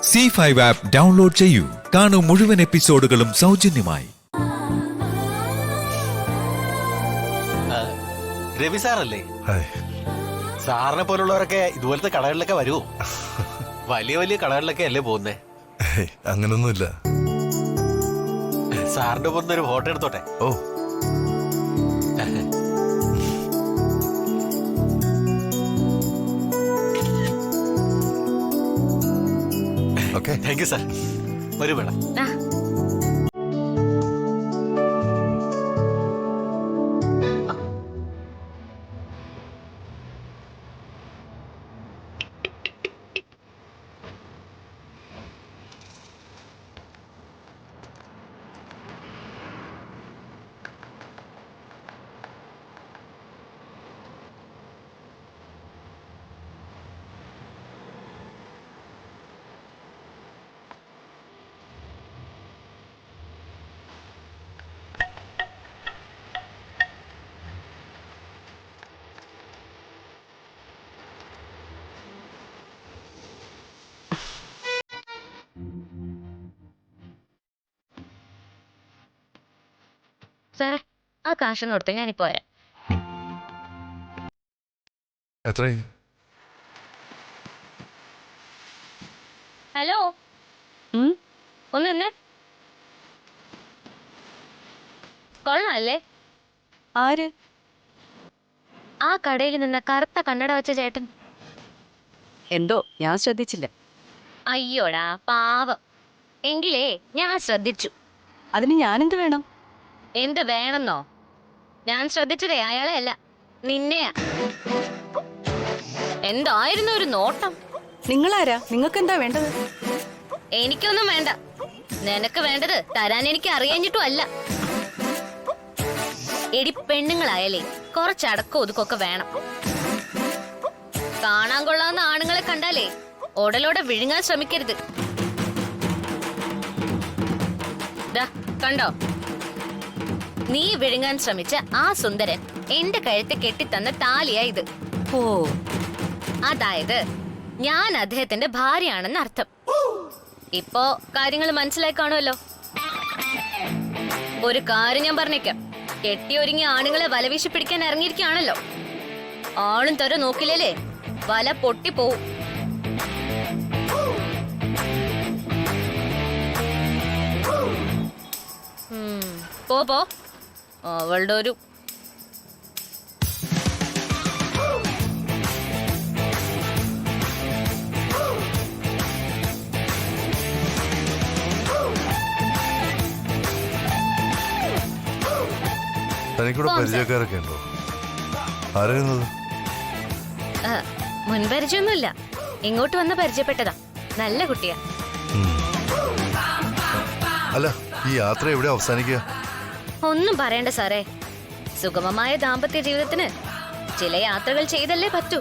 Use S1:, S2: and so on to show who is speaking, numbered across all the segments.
S1: C5 app download ചെയ്യൂ. കാണൂ മുഴുവൻ എപ്പിസോഡുകളും സൗജന്യമായി.
S2: രവി സാറല്ലേ? സാറിനെ പോലുള്ളവരൊക്കെ ഇതുപോലത്തെ കടകളിലൊക്കെ വരുമോ? വലിയ വലിയ കടകളിലൊക്കെ അല്ലേ പോകുന്നേ?
S3: അങ്ങനൊന്നുമില്ല.
S2: സാറിന്റെ പോകുന്ന ഒരു ഫോട്ടോ എടുത്തോട്ടെ.
S3: ഓ, ഓക്കെ.
S2: Thank you sir. വരൂ മേഡം.
S4: സാറേ, ആ കാശൊന്നും കൊടുത്ത് ഞാനിപ്പോ വരാം.
S3: എത്രയായി?
S4: ഹലോ, ഒന്ന് നിന്നെ. കൊള്ളാല്ലേ?
S5: ആര്?
S4: ആ കടയിൽ നിന്ന് കറുത്ത കണ്ണട വെച്ച ചേട്ടൻ.
S5: എന്തോ ഞാൻ ശ്രദ്ധിച്ചില്ല.
S4: അയ്യോടാ പാവം. എങ്കിലേ ഞാൻ ശ്രദ്ധിച്ചു.
S5: അതിന് ഞാനെന്ത് വേണം?
S4: എന്ത് വേണമെന്നോ? ഞാൻ ശ്രദ്ധിച്ചതേ അയാളെ അല്ല, നിന്നെയാ. എന്തായിരുന്നു ഒരു നോട്ടം?
S5: നിങ്ങളാരാ? നിങ്ങൾക്ക് എന്താ വേണ്ടത്?
S4: എനിക്കൊന്നും വേണ്ട. നിനക്ക് വേണ്ടത് തരാൻ എനിക്ക് അറിയാഞ്ഞിട്ടും അല്ല. എടി പെണ്ണുങ്ങളായാലേ കുറച്ചടക്കം ഒതുക്കൊക്കെ വേണം. കാണാൻ കൊള്ളാവുന്ന ആണുങ്ങളെ കണ്ടാലേ ഉടലോടെ വിഴുങ്ങാൻ ശ്രമിക്കരുത്. കണ്ടോ, നീ വിഴുങ്ങാൻ ശ്രമിച്ച ആ സുന്ദരൻ എന്റെ കഴുത്തെ കെട്ടിത്തന്ന താലിയാ ഇത്.
S5: ഓ,
S4: അതായത് ഞാൻ അദ്ദേഹത്തിന്റെ ഭാര്യയാണെന്ന് അർത്ഥം. ഇപ്പോ കാര്യങ്ങൾ മനസ്സിലായി കാണുമല്ലോ. ഒരു കാര്യം ഞാൻ പറഞ്ഞേക്കാം, കെട്ടിയൊരുങ്ങിയ ആണുങ്ങളെ വലവീശി പിടിക്കാൻ ഇറങ്ങിയിരിക്കുകയാണല്ലോ. ആളും തര നോക്കില്ലേ വല പൊട്ടിപ്പോവും. പോ അവളുടെ ഒരു
S3: തനിക്കൂടെ പരിചയക്കാരൊക്കെ ഉണ്ടോ? ആരായിരുന്നത്?
S4: മുൻപരിചയൊന്നുമില്ല, ഇങ്ങോട്ട് വന്ന് പരിചയപ്പെട്ടതാ. നല്ല കുട്ടിയാ.
S3: അല്ല, ഈ യാത്ര എവിടെ അവസാനിക്കുക?
S4: ഒന്നും പറയണ്ട സാറേ, സുഗമമായ ദാമ്പത്യ ജീവിതത്തിന് ചില യാത്രകൾ ചെയ്തല്ലേ പറ്റൂ.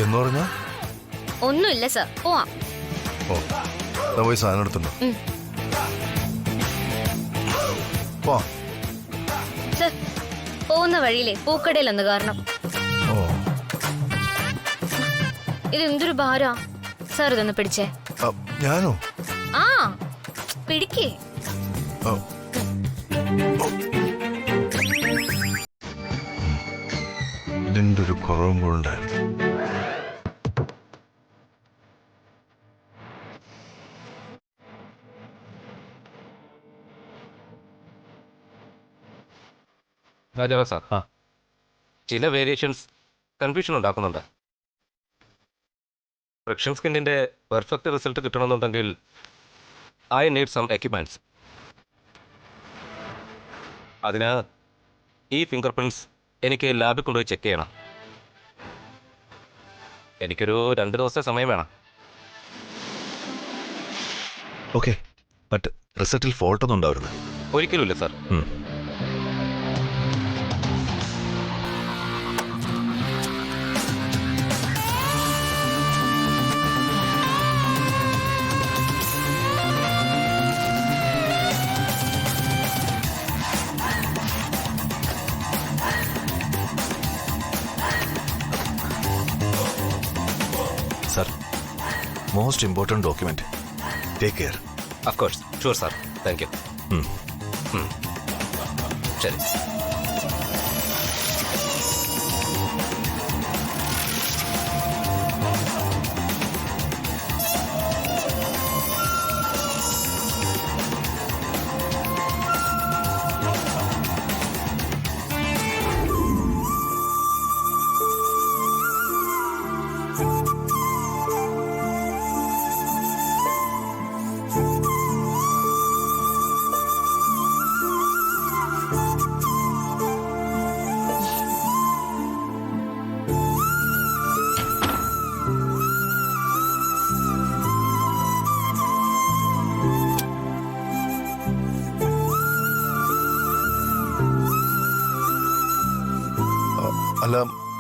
S3: എന്ന് പറഞ്ഞാ?
S4: ഒന്നുമില്ല സാർ, പോവാം.
S3: ഓ, പോയി സാധനം എടുത്തുണ്ടോ?
S4: സാർ, പോകുന്ന വഴിയിലെ പൂക്കടയിലൊന്ന് കാരണം.
S3: ഓ,
S4: ഇതെന്തൊരു ഭാരാ സാർ, ഇതൊന്ന് പിടിച്ചേ.
S3: ഞാനോ?
S4: ആ, പിടിക്കേ.
S3: ഇതിൻ്റെ ഒരു കുറവും കൂടെ ഉണ്ടായിരുന്നു.
S6: രാജാവ സാർ, ചില വേരിയേഷൻസ് കൺഫ്യൂഷൻ ഉണ്ടാക്കുന്നുണ്ട്. ഫ്രിക്ഷൻ സ്കിന്നിൻ്റെ പെർഫെക്റ്റ് റിസൾട്ട് കിട്ടണമെന്നുണ്ടെങ്കിൽ ഐ നീഡ് സം എക്യുപ്മെൻറ്റ്സ്. അതിന് ഈ ഫിംഗർ പ്രിൻറ്റ്സ് എനിക്ക് ലാബിൽ കൊണ്ടുപോയി ചെക്ക് ചെയ്യണം. എനിക്കൊരു 2 ദിവസത്തെ സമയം വേണം.
S7: ഓക്കെ, ബട്ട് റിസൾട്ടിൽ ഫോൾട്ടൊന്നും ഉണ്ടാവരുത്.
S6: ഒരിക്കലുമില്ല sir.
S7: Sir, most important document
S3: take care.
S6: Of course, sure sir, thank you. ശരി.
S3: അല്ല,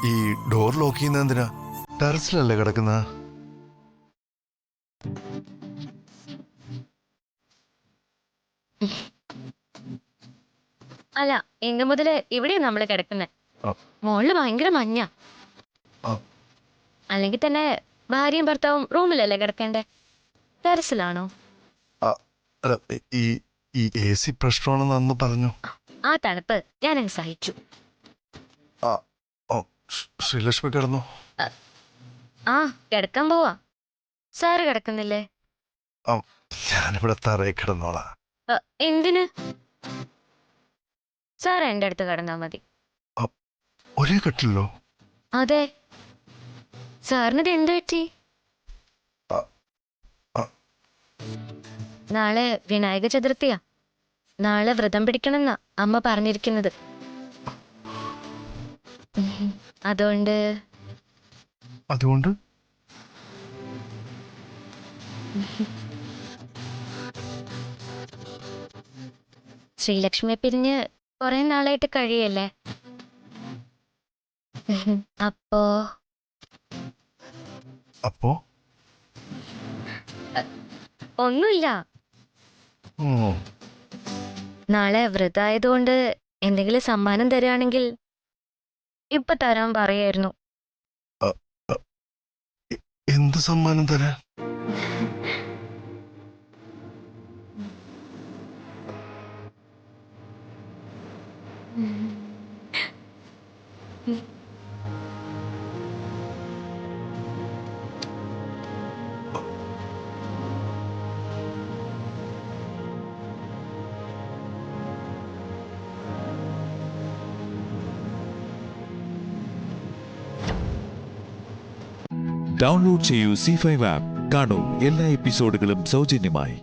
S3: ഈ ഡോർ ലോക്ക് ചെയ്യുന്ന എന്തിനാ? ടെറസിലല്ലേ കിടക്കുന്ന?
S4: അല്ല, ഇന്ന് മുതല് ഇവിടെ നമ്മള് കിടക്കുന്നെ.
S3: ആ.
S4: മോളില് ഭയങ്കര മഞ്ഞ.
S3: ആ.
S4: അല്ലെങ്കിൽ തന്നെ ഭാര്യയും ഭർത്താവും റൂമിലല്ലേ കിടക്കണ്ടേ? ടെറസിലാണോ?
S3: അല്ല, ഈ AC പ്രശ്നമാണെന്ന് അന്ന് പറഞ്ഞു.
S4: ആ തണുപ്പ് ഞാനങ്ങ് സഹിച്ചു.
S3: ശ്രീലക്ഷ്മി കിടന്നു.
S4: ആ, കിടക്കാൻ പോവാ. സാറ് കിടക്കുന്നില്ലേ?
S3: ഞാനിവിടെ തറയിൽ കിടന്നോളാം.
S4: എന്തിന്? സാർ എന്റെ അടുത്ത് കിടന്നാ മതി.
S3: ഒരേ കെട്ടില്ലോ?
S4: അതെ. സാറിനത് എന്ത് പറ്റി? നാളെ വിനായക ചതുർത്ഥിയാ. നാളെ വ്രതം പിടിക്കണമെന്നാ അമ്മ പറഞ്ഞിരിക്കുന്നത്. അതുകൊണ്ട് ശ്രീലക്ഷ്മിയെ പിരിഞ്ഞ് കുറെ നാളായിട്ട് കഴിയല്ലേ.
S3: അപ്പോ
S4: ഒന്നുമില്ല. നാളെ വ്രതായതുകൊണ്ട് എന്തെങ്കിലും സമ്മാനം തരുവാണെങ്കിൽ ഇപ്പൊ തരാൻ പറയായിരുന്നു.
S3: എന്ത് സമ്മാനം തരാൻ?
S1: ഡൗൺലോഡ് ചെയ്യൂ C5 ആപ്പ്. കാണൂ എല്ലാ എപ്പിസോഡുകളും സൗജന്യമായി.